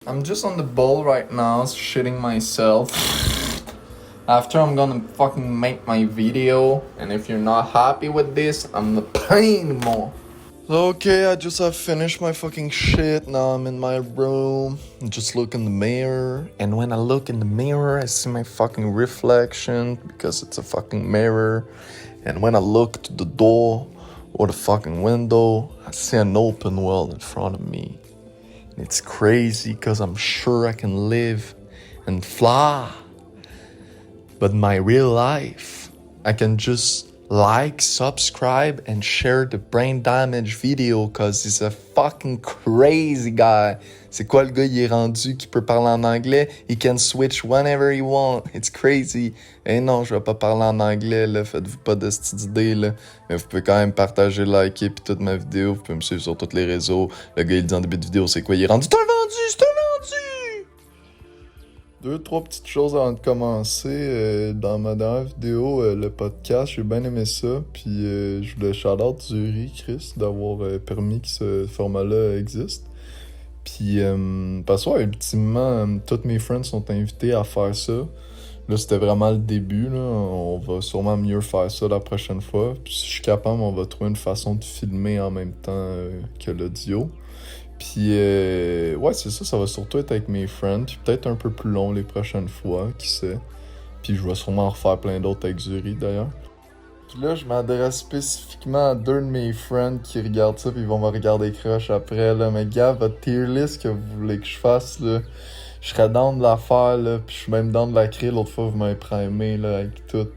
I'm just on the bowl right now, shitting myself. After I'm gonna fucking make my video, and if you're not happy with this, I'm not playing more. Okay, I just have finished my fucking shit. Now I'm in my room. Just look in the mirror. And when I look in the mirror, I see my fucking reflection because it's a fucking mirror. And when I look to the door or the fucking window, I see an open world in front of me. And it's crazy because I'm sure I can live and fly. But my real life, I can just like, subscribe, and share the brain damage video cause he's a fucking crazy guy. C'est quoi le gars, il est rendu qui peut parler en anglais? He can switch whenever he want. It's crazy. Eh non, je vais pas parler en anglais, là. Faites-vous pas de cette idée, là. Mais vous pouvez quand même partager, liker, pis toute ma vidéo. Vous pouvez me suivre sur tous les réseaux. Le gars, il dit en début de vidéo, c'est quoi? Il est rendu. C'est un vendu! C'est un vendu! Deux, trois petites choses avant de commencer. Dans ma dernière vidéo, le podcast, j'ai bien aimé ça. Puis je voulais shout-out Zuri, Chris, d'avoir permis que ce format-là existe. Puis, parce que, ultimement, tous mes friends sont invités à faire ça. Là, c'était vraiment le début, là. On va sûrement mieux faire ça la prochaine fois. Puis si je suis capable, on va trouver une façon de filmer en même temps que l'audio. Puis, ouais, c'est ça va surtout être avec mes friends, puis peut-être un peu plus long les prochaines fois, qui sait. Puis je vais sûrement en refaire plein d'autres avec Zuri, d'ailleurs. Puis là, je m'adresse spécifiquement à deux de mes friends qui regardent ça, puis ils vont me regarder crush après, là. Mais gars, votre tier list que vous voulez que je fasse, là, je serais down de la faire, là, puis je suis même down de la créer. L'autre fois, vous m'avez primé, là, avec tout.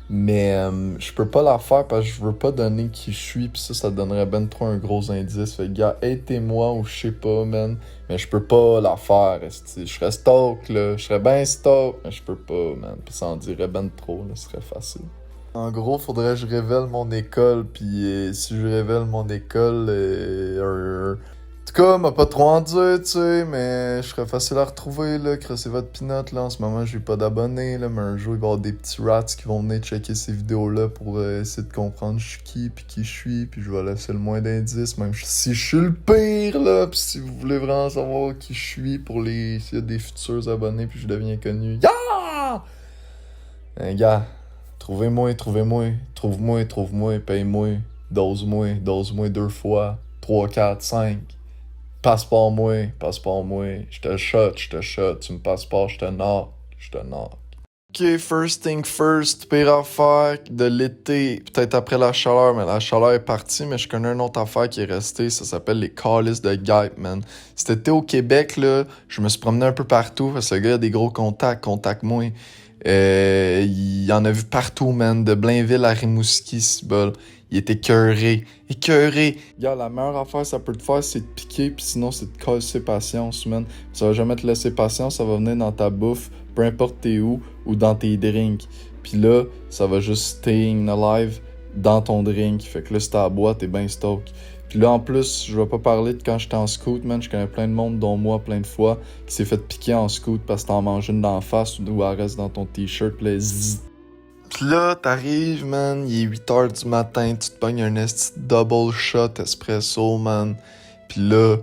Mais je peux pas la faire parce que je veux pas donner qui je suis, pis ça donnerait ben trop un gros indice. Fait gars, aidez-moi ou je sais pas, man. Mais je peux pas la faire, esti. Je serais stock, là. Je serais ben stock, mais je peux pas, man. Pis ça en dirait ben trop, là. Ce serait facile. En gros, faudrait que je révèle mon école, pis si je révèle mon école, en tout cas, m'a pas trop en dire, tu sais, mais je serais facile à retrouver, là, crosser votre pinote, là. En ce moment, j'ai pas d'abonnés, là, mais un jour, il va y avoir des petits rats qui vont venir checker ces vidéos-là pour essayer de comprendre je suis qui, puis qui je suis, puis je vais laisser le moins d'indices, même si je suis le pire, là, puis si vous voulez vraiment savoir qui je suis pour s'il y a des futurs abonnés, puis je deviens connu. Ya! Hein, gars, trouve-moi, paye-moi, dose-moi 2 fois, 3, 4, 5. Passe-moi, je te shot, tu me passes pas, je te knock. Ok, first thing first, pire affaire de l'été, peut-être après la chaleur, mais la chaleur est partie, mais je connais une autre affaire qui est restée, ça s'appelle les calices de guêpes, man. Cet été au Québec, là, je me suis promené un peu partout, parce que le gars a des gros contacte-moi. Il y en a vu partout, man, de Blainville à Rimouski, si bol. Il était écœuré. Gars, la meilleure affaire ça peut te faire, c'est de piquer, puis sinon, c'est de casser patience, man. Ça va jamais te laisser patience, ça va venir dans ta bouffe, peu importe t'es où, ou dans tes drinks. Puis là, ça va juste staying alive dans ton drink. Fait que là, si t'as à boire, t'es ben stock. Puis là, en plus, je vais pas parler de quand j'étais en scout, man. Je connais plein de monde, dont moi, plein de fois, qui s'est fait piquer en scout parce que t'en manges une d'en face ou elle reste dans ton t-shirt, pis là, zzz. Pis là, t'arrives, man, il est 8h du matin, tu te pognes un esti double shot espresso, man. Pis là,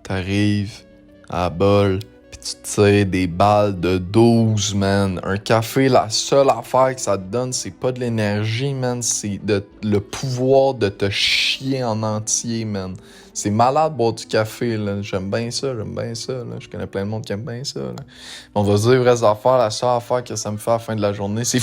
t'arrives à la bol, pis tu tires des balles de 12, man. Un café, la seule affaire que ça te donne, c'est pas de l'énergie, man, c'est le pouvoir de te chier en entier, man. C'est malade boire du café, là. J'aime bien ça, là. Je connais plein de monde qui aime bien ça, là. On va se dire vraies affaires, la seule affaire que ça me fait à la fin de la journée, c'est...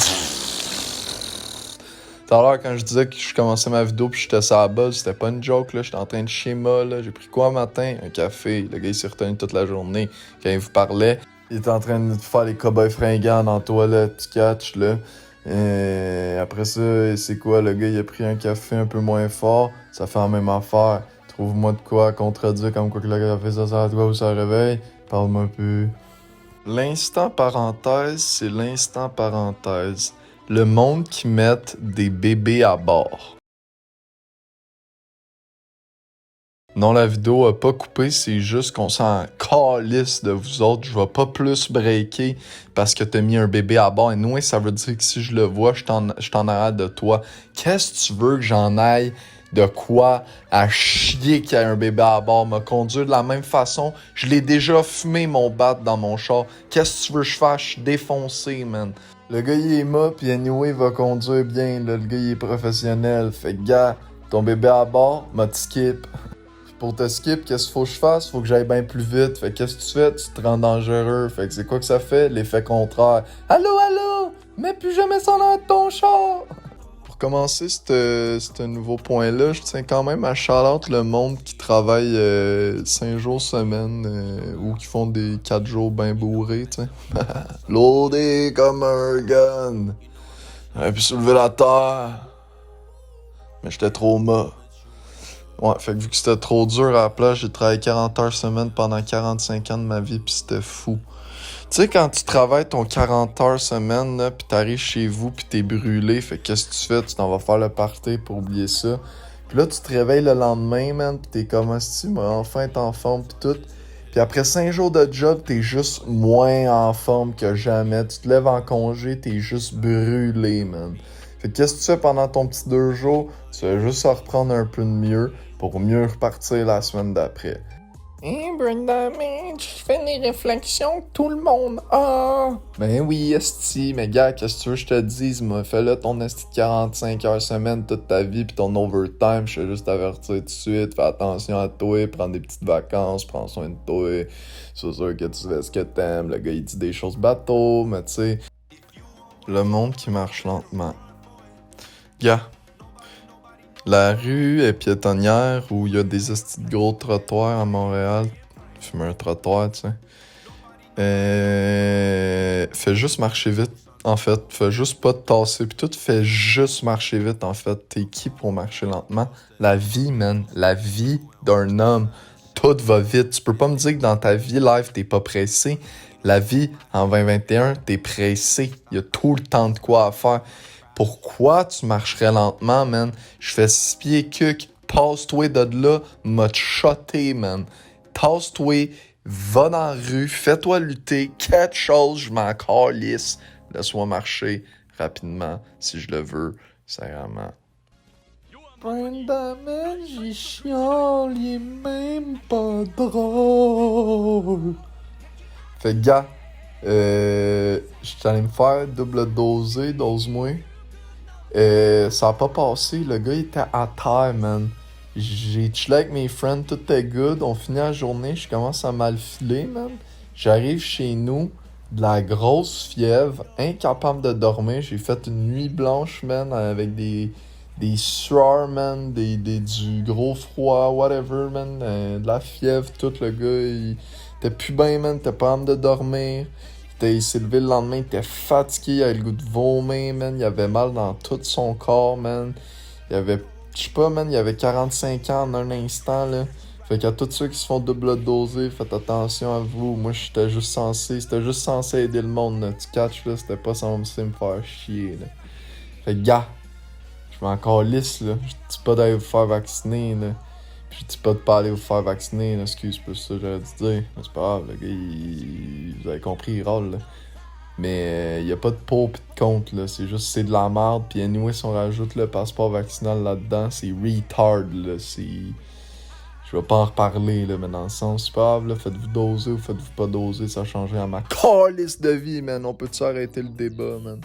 Tout à l'heure, quand je disais que je commençais ma vidéo pis j'étais sur la buzz, c'était pas une joke, là. J'étais en train de schéma, là. J'ai pris quoi matin? Un café. Le gars, il s'est retenu toute la journée. Quand il vous parlait, il était en train de faire les cow-boys fringants dans la toilette, tu catch, là. Et après ça, c'est quoi? Le gars, il a pris un café un peu moins fort. Ça fait la même affaire. Trouve-moi de quoi à contredire, comme quoi que le café, ça sert à toi ou ça réveille. Parle-moi un peu. L'instant parenthèse, c'est l'instant parenthèse. Le monde qui met des bébés à bord. Non, la vidéo a pas coupé, c'est juste qu'on s'en calisse de vous autres. Je vais pas plus breaker parce que t'as mis un bébé à bord. Et nous, ça veut dire que si je le vois, je t'en arrête de toi. Qu'est-ce que tu veux que j'en aille de quoi à chier qu'il y a un bébé à bord, me conduire de la même façon. Je l'ai déjà fumé mon bat dans mon char. Qu'est-ce que tu veux que je fasse? Je suis défoncé, man. Le gars, il est mort, pis anyway, il va conduire bien, là. Le gars, il est professionnel. Fait que, gars, ton bébé à bord, m'a skip. Pour te skip, qu'est-ce qu'il faut que je fasse? Faut que j'aille bien plus vite. Fait que qu'est-ce que tu fais? Tu te rends dangereux. Fait que c'est quoi que ça fait? L'effet contraire. Allô, allô? Mets plus jamais ça dans ton char! Pour commencer ce nouveau point-là, je tiens quand même à shout-out le monde qui travaille 5 jours semaine ou qui font des 4 jours bien bourrés, tu sais. Loadé comme un gun. J'aurais pu soulever la terre. Mais j'étais trop mort. Ouais, fait que vu que c'était trop dur à la plage, j'ai travaillé 40 heures semaine pendant 45 ans de ma vie, pis c'était fou. Tu sais, quand tu travailles ton 40 heures semaine, là, pis t'arrives chez vous, pis t'es brûlé, fait que qu'est-ce que tu fais? Tu t'en vas faire le party pour oublier ça. Pis là, tu te réveilles le lendemain, man, pis t'es comme, si, mais enfin t'es en forme, pis tout. Pis après 5 jours de job, t'es juste moins en forme que jamais. Tu te lèves en congé, t'es juste brûlé, man. Fait que qu'est-ce que tu fais pendant ton petit 2 jours? Tu vas juste reprendre un peu de mieux pour mieux repartir la semaine d'après. Hey Brenda, man, je fais des réflexions que tout le monde a. Ben oui, esti, mais gars, qu'est-ce que tu veux que je te dise, moi? Fais-le ton esti de 45 heures semaine toute ta vie pis ton overtime, je vais juste t'avertir tout de suite, fais attention à toi, prends des petites vacances, prends soin de toi. C'est sûr que tu fais ce que t'aimes, le gars il dit des choses bateau, mais tu sais. Le monde qui marche lentement. Gars. La rue est piétonnière où il y a des estis de gros trottoirs à Montréal. Fumer un trottoir, tu sais. Fais juste marcher vite, en fait. Fais juste pas te tasser. Puis tout fait juste marcher vite, en fait. T'es qui pour marcher lentement? La vie, man. La vie d'un homme. Tout va vite. Tu peux pas me dire que dans ta vie, live, t'es pas pressé. La vie, en 2021, t'es pressé. Il y a tout le temps de quoi à faire. Pourquoi tu marcherais lentement, man? Je fais 6 pieds cuc, tasse-toi de là, m'a shoté, man. Tasse-toi, va dans la rue, fais-toi lutter, quelque chose, je m'en calisse. Laisse-moi marcher rapidement, si je le veux, sérieusement. Brenda, man, j'y chiale, il est même pas drôle. Fait que, gars, j'étais allé me faire double doser, dose mois. Ça a pas passé, le gars était à terre, man. J'ai chillé avec mes friends, tout était good. On finit la journée, je commence à mal filer, man. J'arrive chez nous, de la grosse fièvre, incapable de dormir. J'ai fait une nuit blanche, man, avec des sueurs, man, du gros froid, whatever, man. De la fièvre, tout, le gars, il était plus bien, man, t'es pas capable de dormir. Il s'est levé le lendemain, il était fatigué, il avait le goût de vomir, man. Il avait mal dans tout son corps, man. Il avait, je sais pas, man, il avait 45 ans en un instant, là. Fait qu'à tous ceux qui se font double doser, faites attention à vous. Moi, c'était juste censé aider le monde, là. Tu catches, là, c'était pas censé me faire chier, là. Fait que, gars, je m'en calisse, là. Je dis pas d'aller vous faire vacciner, là. Je dis pas de pas aller vous faire vacciner, là, excuse, c'est pas ça que j'aurais dû dire. Mais c'est pas grave, le gars, vous avez compris, il râle, là. Mais y a pas de pour pis de contre, là. C'est juste, c'est de la merde. Pis anyway, si on rajoute le passeport vaccinal là-dedans, c'est retard, là. C'est... Je vais pas en reparler, là, mais dans le sens, c'est pas grave, là. Faites-vous doser ou faites-vous pas doser, ça change rien à ma calice de vie, man. On peut-tu arrêter le débat, man?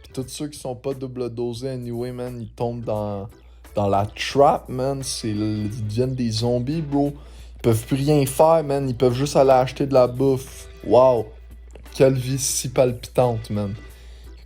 Pis tous ceux qui sont pas double dosés, anyway, man, ils tombent dans la trap, man. Ils deviennent des zombies, bro. Ils peuvent plus rien faire, man. Ils peuvent juste aller acheter de la bouffe. Wow. Quelle vie si palpitante, man.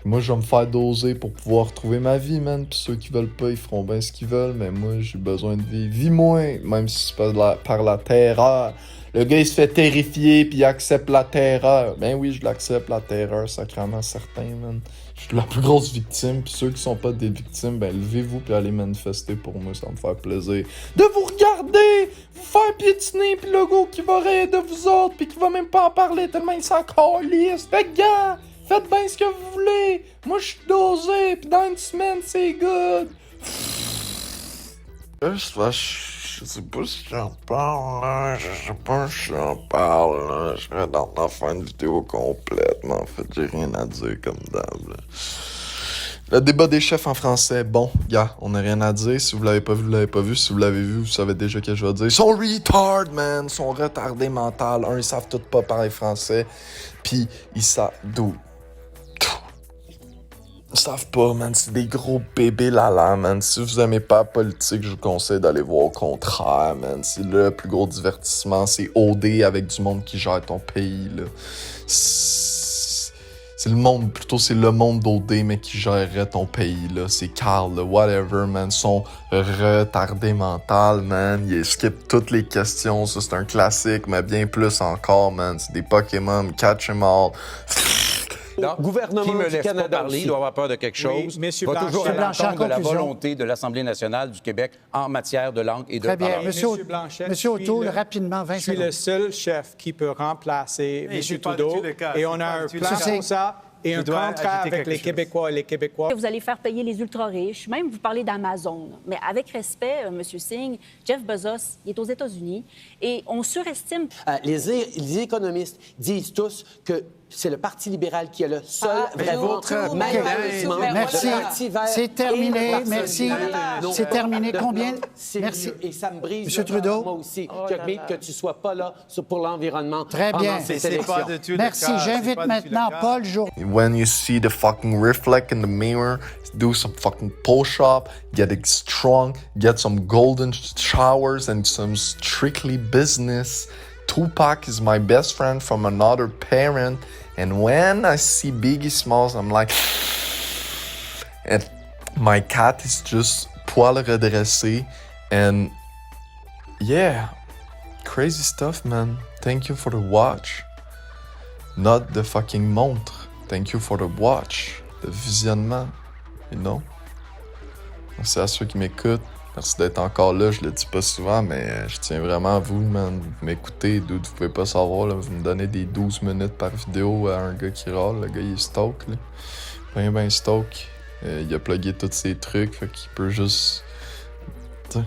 Moi, je vais me faire doser pour pouvoir retrouver ma vie, man. Puis ceux qui veulent pas, ils feront bien ce qu'ils veulent. Mais moi, j'ai besoin de vie. Vis-moi, même si c'est par la terreur. Le gars, il se fait terrifier, puis il accepte la terreur. Ben oui, je l'accepte, la terreur, sacrément certain, man. Je suis la plus grosse victime, puis ceux qui sont pas des victimes, ben levez-vous puis allez manifester pour moi, ça va me faire plaisir de vous regarder, vous faire piétiner, puis le gars qui va rire de vous autres, puis qui va même pas en parler tellement il s'en calisse. Fait que gars, faites bien ce que vous voulez. Moi, je suis dosé, puis dans une semaine, c'est good. Je sais pas si j'en parle, là. Je sais pas si j'en parle, là. Je serais dans la faire une vidéo complète, mais en fait, j'ai rien à dire comme d'hab, là. Le débat des chefs en français, bon, gars, on n'a rien à dire. Si vous l'avez pas vu, vous l'avez pas vu. Si vous l'avez vu, vous savez déjà ce que je vais dire. Ils sont retard, man! Ils sont retardés mental. Ils savent tout pas parler français. Puis, ils savent... d'où? Ils savent pas, man. C'est des gros bébés là, man. Si vous aimez pas la politique, je vous conseille d'aller voir au contraire, man. C'est le plus gros divertissement. C'est OD avec du monde qui gère ton pays, là. C'est le monde, plutôt c'est le monde d'OD, mais qui gérerait ton pays, là. C'est Carl, là, whatever, man. Ils sont retardés mental, man. Ils skippent toutes les questions. Ça, c'est un classique, mais bien plus encore, man. C'est des Pokémon, catch 'em all. Donc, gouvernement qui me du laisse Canada pas parler, aussi. doit avoir peur de quelque chose, Monsieur va Blanchet. toujours à Blanchet, l'encontre de la conclusion. volonté de l'Assemblée nationale du Québec en matière de langue et de Très bien. parole. Monsieur Blanchet, Monsieur je suis O'Toole, le- rapidement, 20 Je suis secondes. le seul chef qui peut remplacer M. c'est pas Trudeau. du tout le cas, Et c'est on pas a un du tout le plan cas. pour ça et un Tu dois contrat ajouter avec quelque les chose. Québécois et les Québécois. Vous allez faire payer les ultra-riches, même vous parlez d'Amazon. Mais avec respect, M. Singh, Jeff Bezos, il est aux États-Unis et on surestime. Les économistes disent tous que c'est le Parti libéral qui a le seul vraiment malheureusement Merci. le Parti vert C'est terminé. et le Parti Merci. libéral. Donc, C'est terminé. de- Combien? c'est Merci. mieux. Et ça me brise Monsieur le cœur, Trudeau. moi aussi que tu sois pas là pour l'environnement. Très bien. pendant cette C'est pas élection. du tout le Merci. cas, c'est J'invite pas du tout le maintenant cas. Paul Jour. When you see the fucking reflect in the mirror, do some fucking push-up, get strong, get some golden showers and some strictly business. Tupac is my best friend from another parent, and when I see Biggie Smalls, I'm like, and my cat is just poil redressé, and yeah, crazy stuff, man. Thank you for the watch. Not the fucking montre. Thank you for the watch. Le visionnement. You know? Merci à ceux qui m'écoutent. Merci d'être encore là. Je le dis pas souvent, mais je tiens vraiment à vous, man. Vous m'écoutez, dude. Vous pouvez pas savoir, là. Vous me donnez des 12 minutes par vidéo à un gars qui râle. Le gars, il est stoke, là. Ben stoke. Il a plugué tous ses trucs. Fait qu'il peut juste... T'sais.